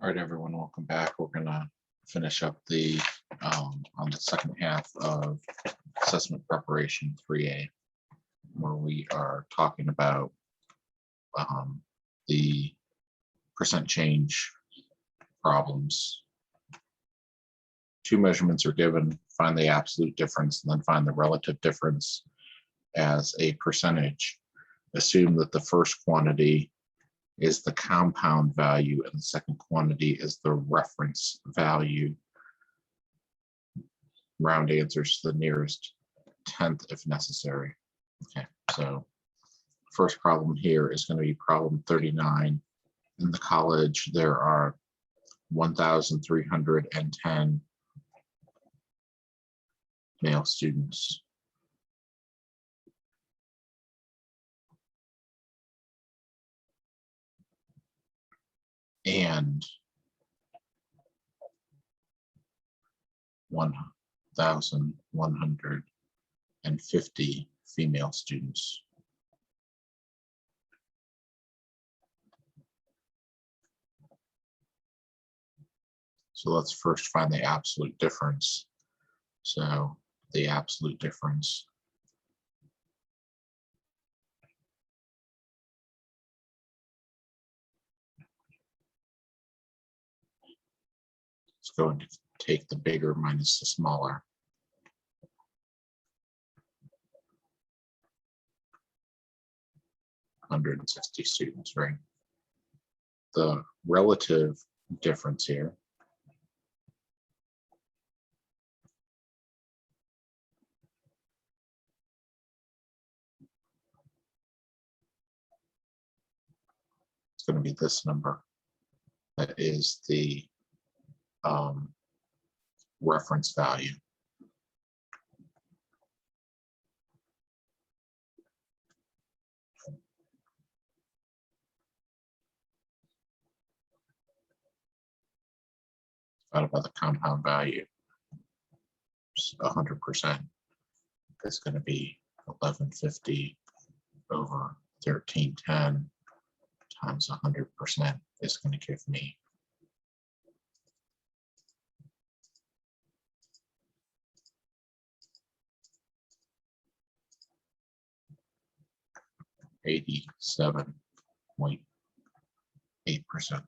All right, everyone, welcome back. We're gonna finish up the on the second half of assessment preparation 3A, where we are talking about the percent change problems. Two measurements are given, find the absolute difference, and then find the relative difference as a percentage. Assume that the first quantity is the compound value and the second quantity is the reference value. Round answers to the nearest tenth if necessary. Okay, so first problem here is going to be problem 39. In the college, there are 1,310 male students. And 1,150 female students. So let's first find the absolute difference. So the absolute difference is going to take the bigger minus the smaller. (160 students, right? The relative difference here is going to be this number. That is the reference value. Divided by the compound value, 100%. It's going to be 1150 over 1310 times 100% is going to give me 87.8%.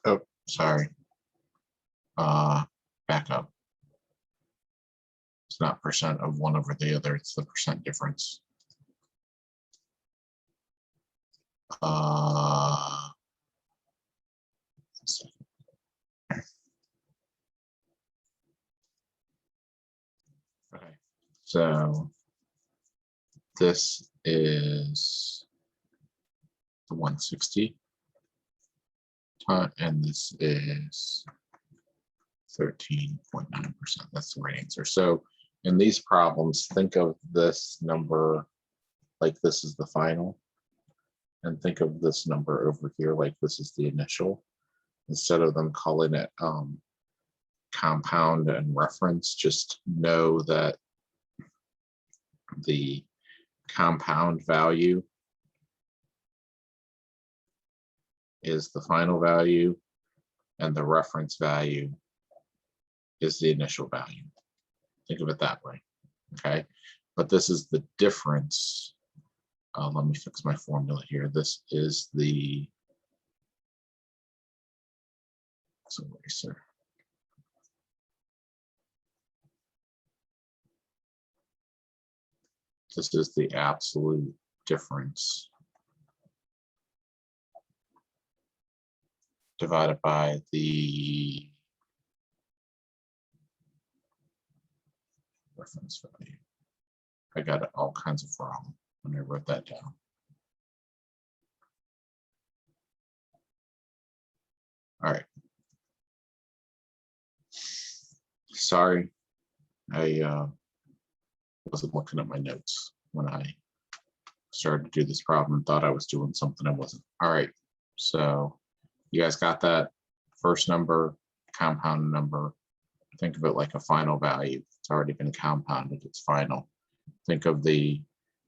Oh, sorry. Back up. It's not percent of one over the other, it's the percent difference. Okay, so this is the 160 and this is 13.9%. That's the right answer. So in these problems, think of this number like this is the final, and think of this number over here like this is the initial. Instead of them calling it compound and reference, just know that the compound value is the final value and the reference value is the initial value. Think of it that way, okay? But this is the difference. Let me fix my formula here. This is the eraser. This is the absolute difference divided by the reference value. I got all kinds of wrong when I wrote that down. All right. Sorry, I wasn't looking at my notes when I started to do this problem and thought I was doing something I wasn't. All right, so you guys got that? First number, compound number. Think of it like a final value. It's already been compounded, it's final. Think of the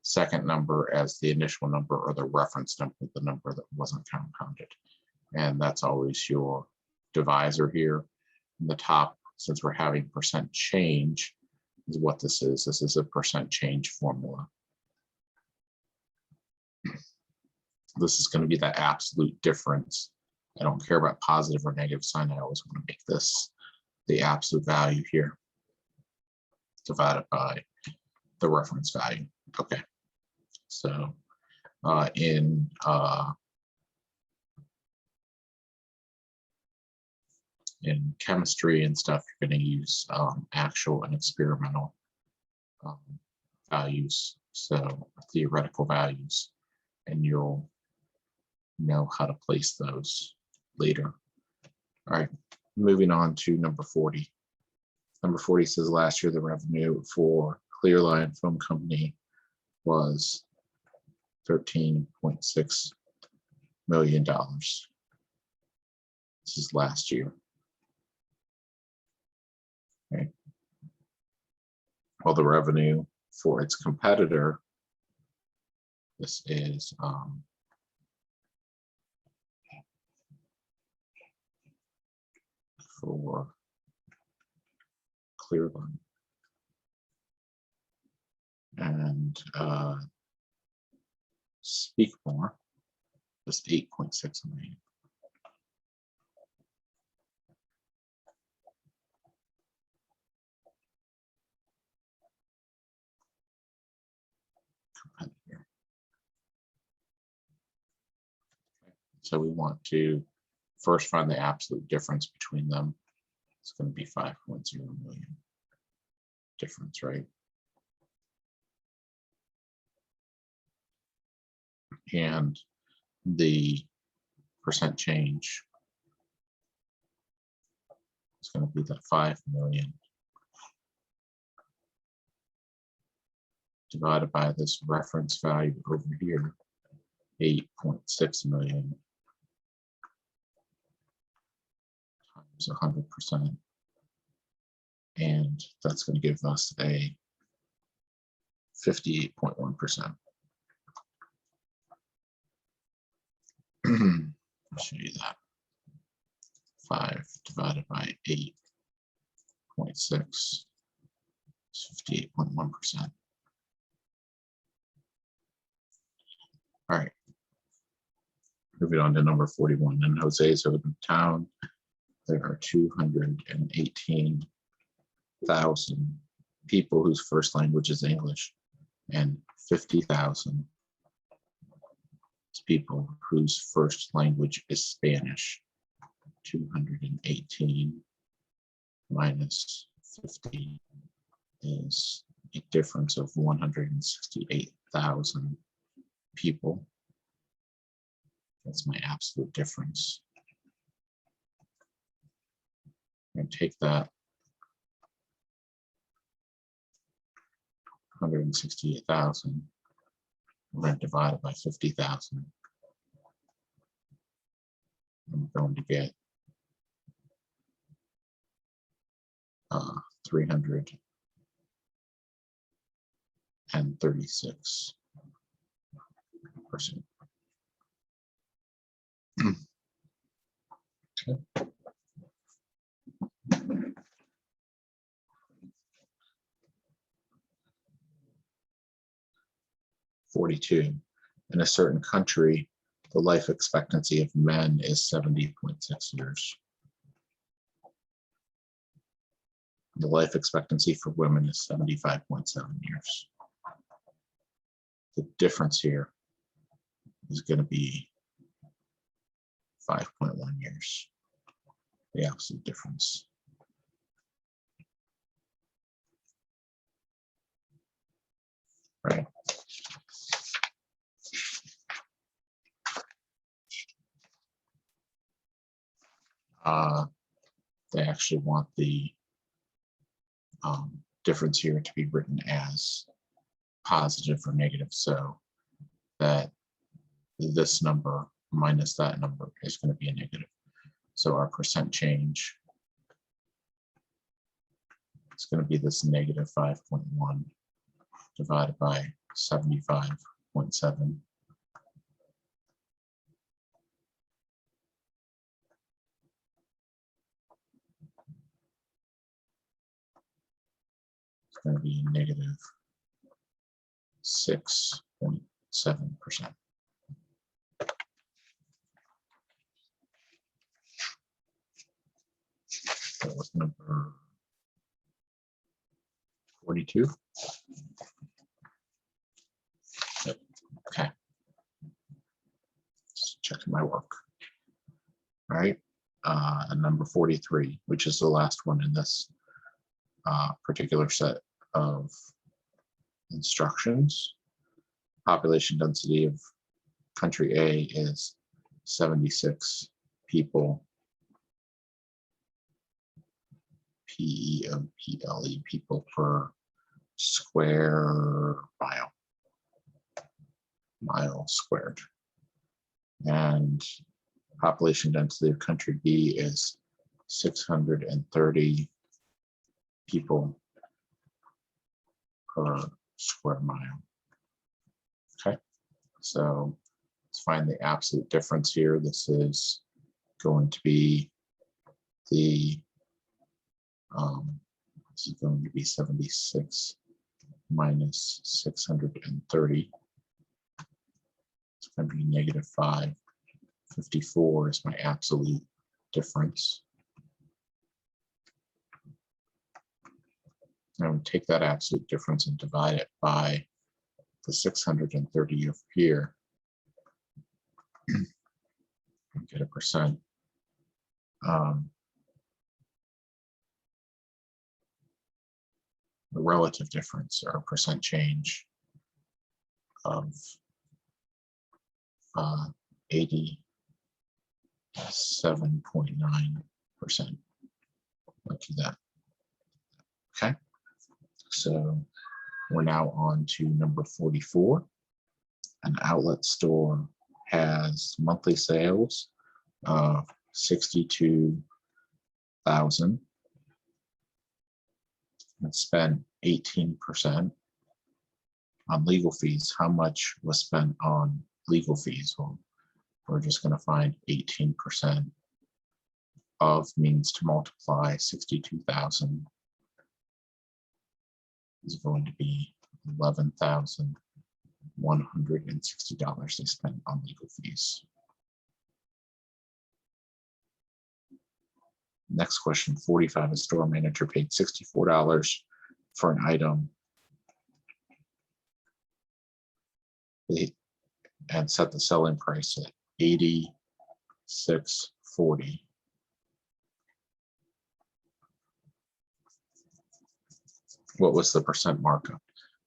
second number as the initial number or the reference number, the number that wasn't compounded. And that's always your divisor here. In the top, since we're having percent change, is what this is. This is a percent change formula. This is going to be the absolute difference. I don't care about positive or negative sign. I always want to make this the absolute value here divided by the reference value. Okay. So in chemistry and stuff, you're going to use actual and experimental values, so theoretical values, and you'll know how to place those later. All right, moving on to number 40. Number 40 says last year the revenue for Clearline Film Company was $13.6 million. This is last year. Okay. Well, the revenue for its competitor, this is for Clearline, and Speak More, was 8.6 million. Competitor. So we want to first find the absolute difference between them. It's going to be 5.0 million difference, right? And the percent change is going to be that 5 million divided by this reference value over here, 8.6 million times 100%. And that's going to give us a 58.1%. I'll show you that. 5 divided by 8.6 is 58.1%. All right. Moving on to number 41. In Jose's hometown, there are 218,000 people whose first language is English, and 50,000 people whose first language is Spanish. 218 minus 50 is a difference of 168,000 people. That's my absolute difference. And take that 168,000, we're going to divide it by 50,000. I'm going to get 336%. Okay. 42. In a certain country, the life expectancy of men is 70.6 years. The life expectancy for women is 75.7 years. The difference here is going to be 5.1 years. The absolute difference. Right. They actually want the difference here to be written as positive or negative, so that this number minus that number is going to be a negative. So our percent change is going to be this negative 5.1 divided by 75.7. It's going to be negative 6.7%. That was number 42. Yep. Okay. Just checking my work. All right. And number 43, which is the last one in this particular set of instructions. Population density of country A is 76 people. P-E-O-P-L-E, people per square mile squared. And population density of country B is 630 people per square mile. Okay, so let's find the absolute difference here. This is going to be the 76 minus 630. It's going to be negative 554 is my absolute difference. I would take that absolute difference and divide it by the 630 over here and get a percent. The relative difference or percent change of 87.9%. Let's do that. Okay, so we're now on to number 44. An outlet store has monthly sales of 62,000 and spent 18% on legal fees. How much was spent on legal fees? Well, we're just going to find 18% of means to multiply 62,000 is going to be $11,160 they spent on legal fees. Next question, 45, a store manager paid $64 for an item and set the selling price at $86.40. What was the percent markup?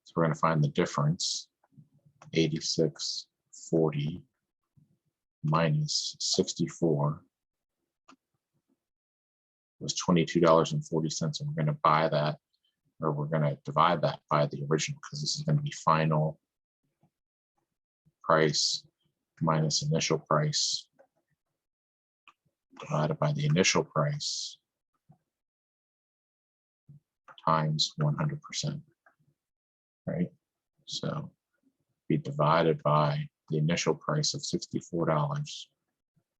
So we're going to find the difference. 86.40 minus 64 was $22.40, and we're going to buy that, or we're going to divide that by the original, because this is going to be final price minus initial price divided by the initial price times 100%, right? So be divided by the initial price of $64.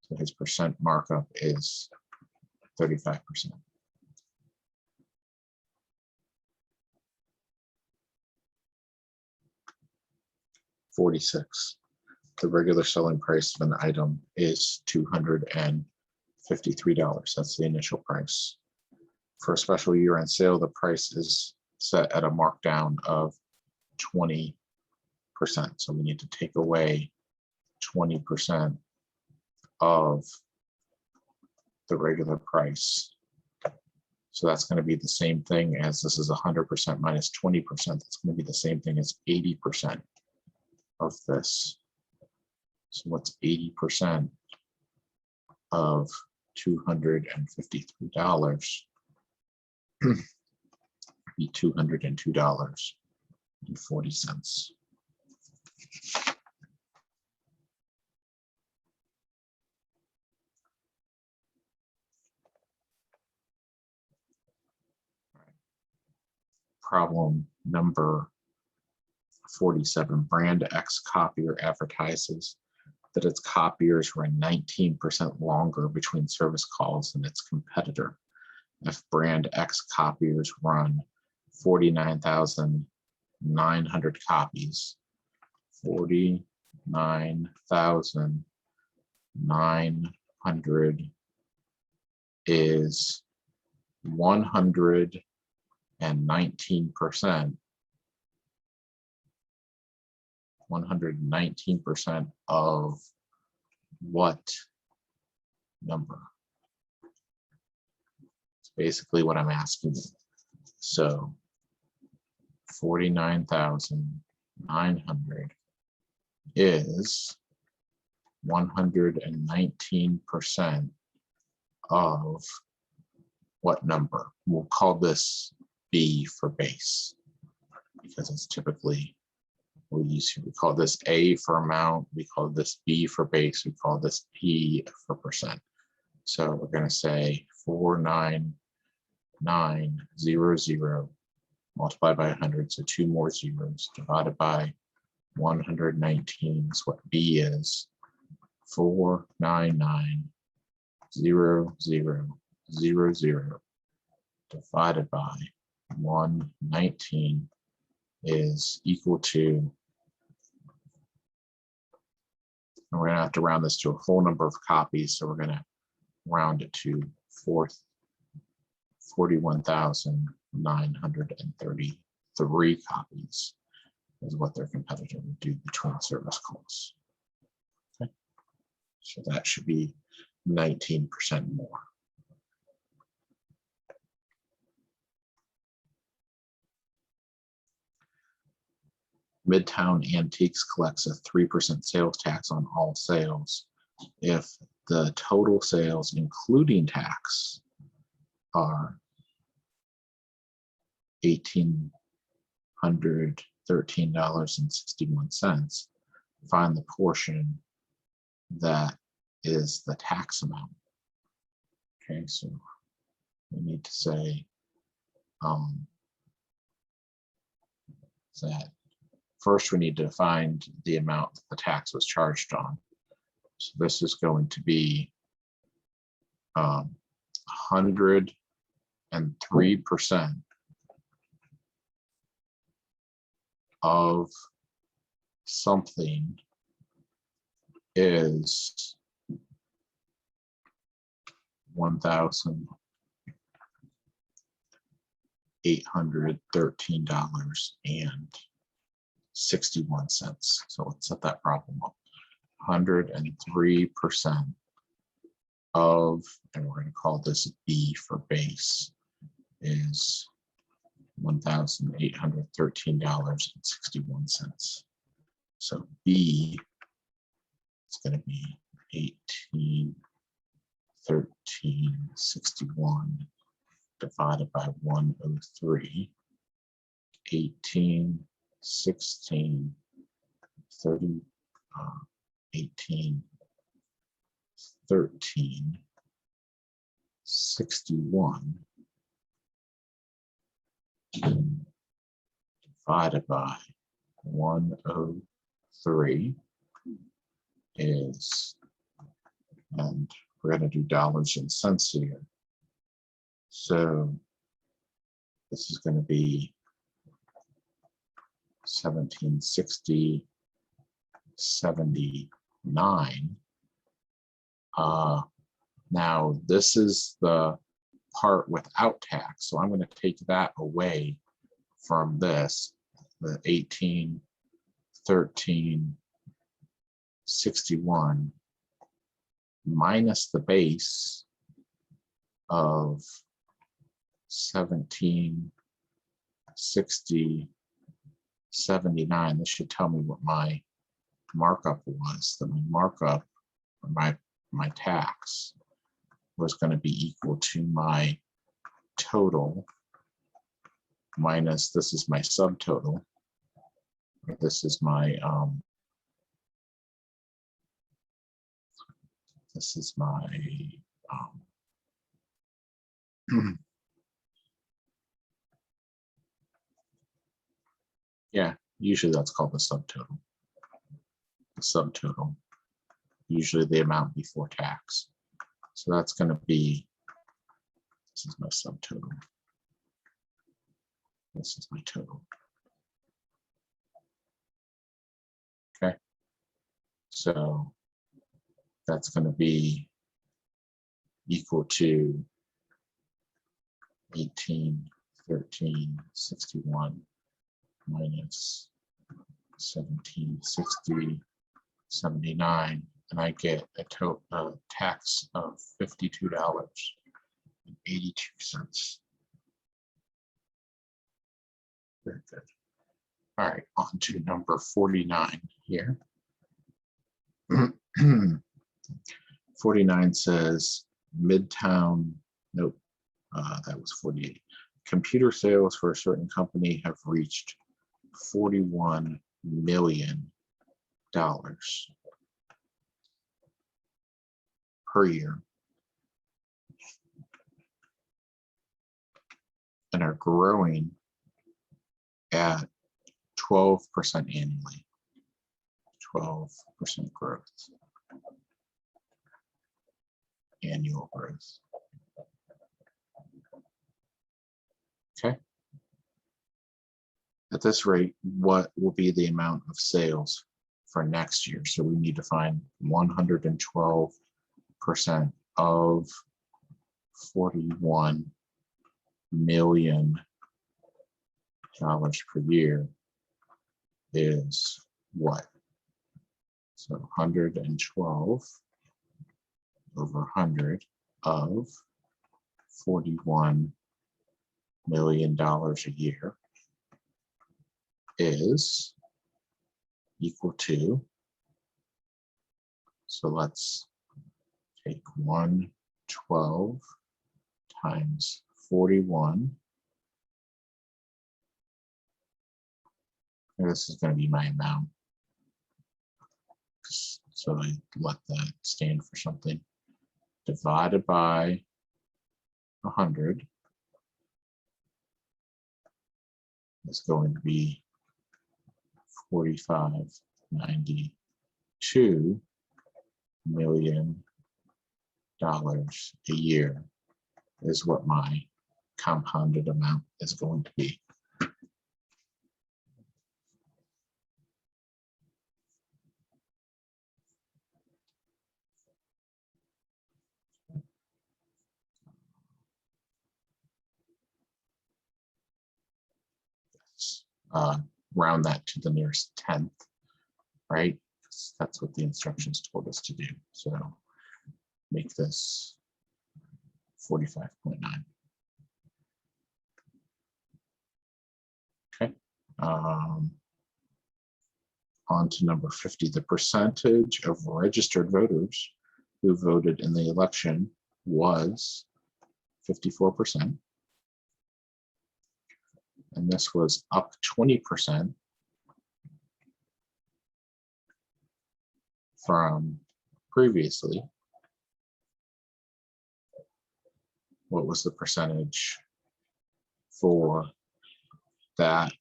So his percent markup is 35%. $46. The regular selling price of an item is $253. That's the initial price. For a special year-end sale, the price is set at a markdown of 20%. So we need to take away 20% of the regular price. So that's going to be the same thing as, this is 100% minus 20%. That's going to be the same thing as 80% of this. So what's 80% of $253? Be $202.40. Problem number 47, brand X copier advertises that its copiers run 19% longer between service calls than its competitor. If brand X copiers run 49,900 copies, 49,900 is 119%. 119% of what number? It's basically what I'm asking you. So 49,900 is 119% of what number? We'll call this B for base, because it's typically, we call this A for amount, we call this B for base, we call this P for percent. So we're going to say 49900 multiplied by 100, so 2 more zeros, divided by 119 is what B is. 4990000 divided by 119 is equal to, and we're going to have to round this to a whole number of copies, so we're going to round it to 41,933 copies is what their competitor would do between service calls. Okay, so that should be 19% more. Midtown Antiques collects a 3% sales tax on all sales if the total sales, including tax, are $1,813.61. Find the portion that is the tax amount. Okay, so we need to say that first we need to find the amount that the tax was charged on. So this is going to be 103% of something is $1,813.61. So let's set that problem up. 103% of, and we're going to call this B for base, is $1,813.61. So B is going to be 1813.61 divided by 103. 1816 30 18 13 61 divided by 103 is, and we're going to do dollars and cents here. So this is going to be 1760.79. Now this is the part without tax, so I'm going to take that away from this, the 1813.61 minus the base of 1760.79. This should tell me what my markup was. That my markup, or my tax, was going to be equal to my total minus, this is my subtotal, this is my yeah, Usually that's called the subtotal. The subtotal, usually the amount before tax. So that's going to be, this is my subtotal. This is my total. Okay. So that's going to be equal to 18, 13, 61 minus 17, 60, 79, and I get a total tax of $52.82. Very good. All right, on to number 49 here. 49 says Midtown, nope, that was 48. Computer sales for a certain company have reached $41 million per year and are growing at 12% annually. 12% growth. Annual growth. Okay. At this rate, what will be the amount of sales for next year? So we need to find 112% of $41 million per year is what? So 112 over 100 of $41 million a year is equal to, so let's take 112 times 41. And this is going to be my amount. So I let that stand for something. Divided by 100 is going to be $45.92 million a year is what my compounded amount is going to be. Round that to the nearest tenth, right? That's what the instructions told us to do. So make this 45.9. Okay. On to number 50. The percentage of registered voters who voted in the election was 54%. And this was up 20% from previously. What was the percentage for that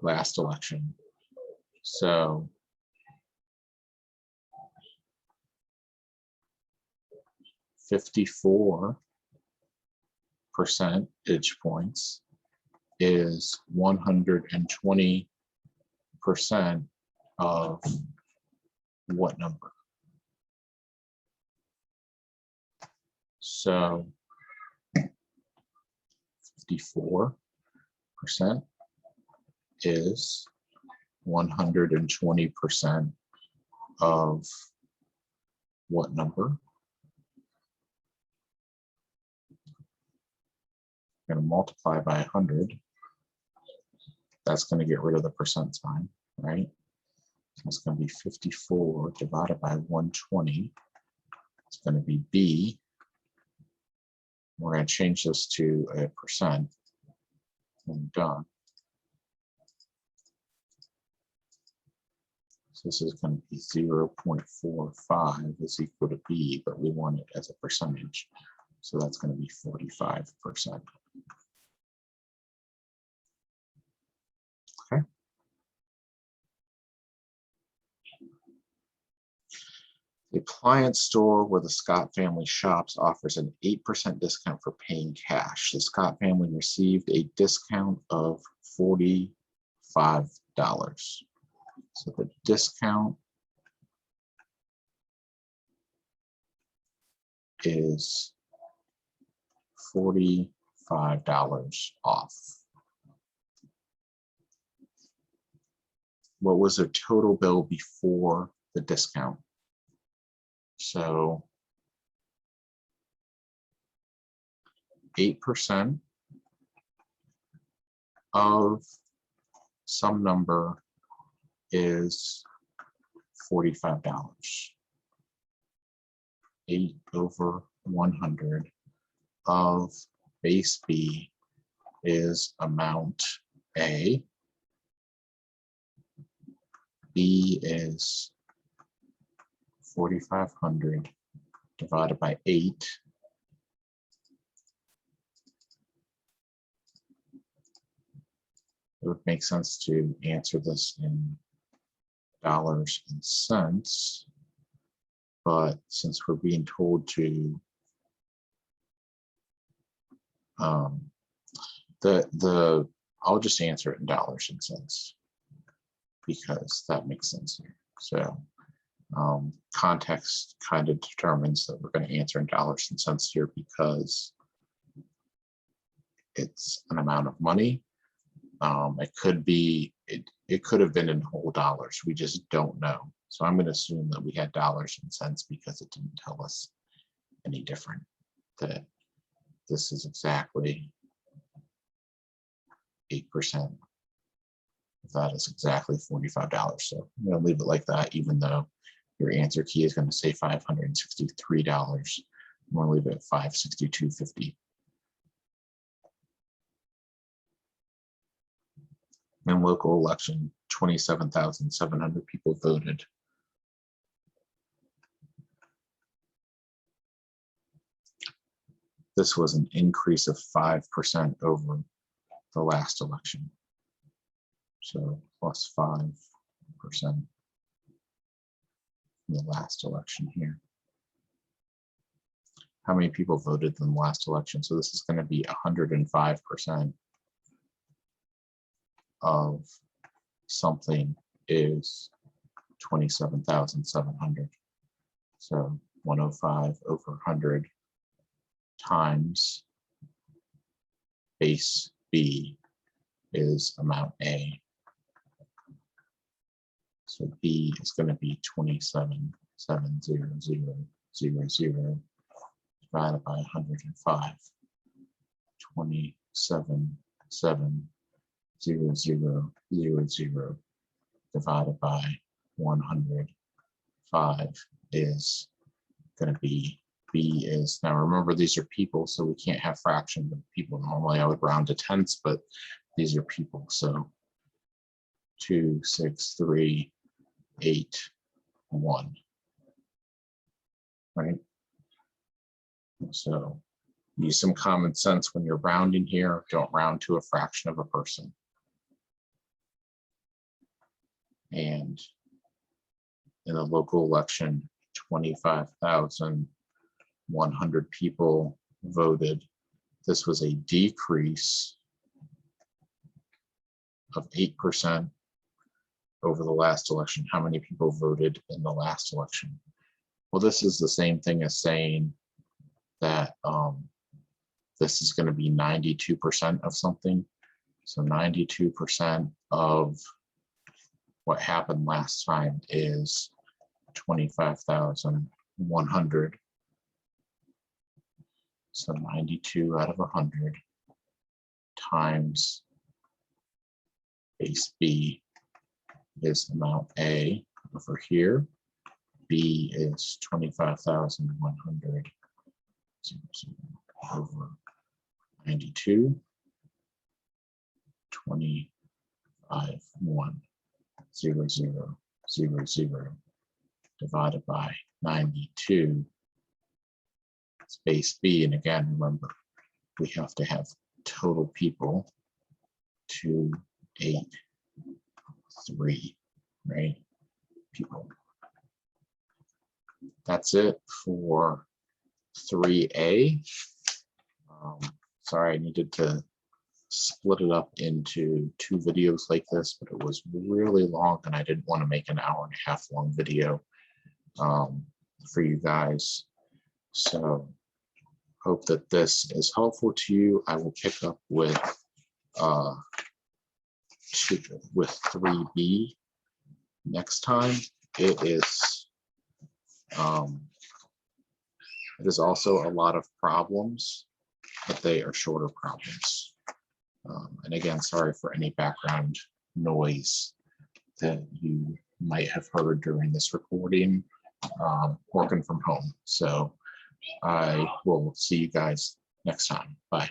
last election? So (54 percentage points) is 120% of what number? So 54% is 120% of what number? I'm going to multiply by 100. That's going to get rid of the percent sign, right? So it's going to be 54 divided by 120. It's going to be B. We're going to change this to a percent. And done. So this is going to be 0.45 is equal to B, but we want it as a percentage. So that's going to be 45%. Okay. The appliance store where the Scott family shops offers an 8% discount for paying cash. The Scott family received a discount of $45. So the discount is $45 off. What was their total bill before the discount? So 8% of some number is $45. 8 over 100 of base B is amount A. B is 4,500 divided by 8. It would make sense to answer this in dollars and cents, but since we're being told to I'll just answer it in dollars and cents because that makes sense here. So context kind of determines that we're going to answer in dollars and cents here because it's an amount of money. It could be, it could have been in whole dollars. We just don't know. So I'm going to assume that we had dollars and cents because it didn't tell us any different, that this is exactly 8%. That is exactly $45. So I'm going to leave it like that, even though your answer key is going to say $563. I'm going to leave it at $562.50. In local election, 27,700 people voted. This was an increase of 5% over the last election. So plus 5% from the last election here. How many people voted in the last election? So this is going to be 105% of something is 27,700. So 105 over 100 times base B is amount A. So B is going to be 27,700,000 divided by 105. 27,700,000 divided by 105 is going to be, B is, now remember these are people, so we can't have fractions of people. Normally I would round to tenths, but these are people. So 2, 6, 3, 8, 1. Right? So use some common sense when you're rounding here. Don't round to a fraction of a person. And in a local election, 25,100 people voted. This was a decrease of 8% over the last election. How many people voted in the last election? Well, this is the same thing as saying that this is going to be 92% of something. So 92% of what happened last time is 25,100. So 92 out of 100 times base B is amount A over here. B is 25,100 over 92. 25,100,000 divided by 92. Space B, and again, remember, we have to have total people 283, right? People. that's it for 3A. Sorry, I needed to split it up into 2 videos like this, but it was really long and I didn't want to make an 1.5 hour long video for you guys. So hope that this is helpful to you. I will pick up with 3B next time. It is also a lot of problems, but they are shorter problems. And again, sorry for any background noise that you might have heard during this recording, working from home. So I will see you guys next time. Bye.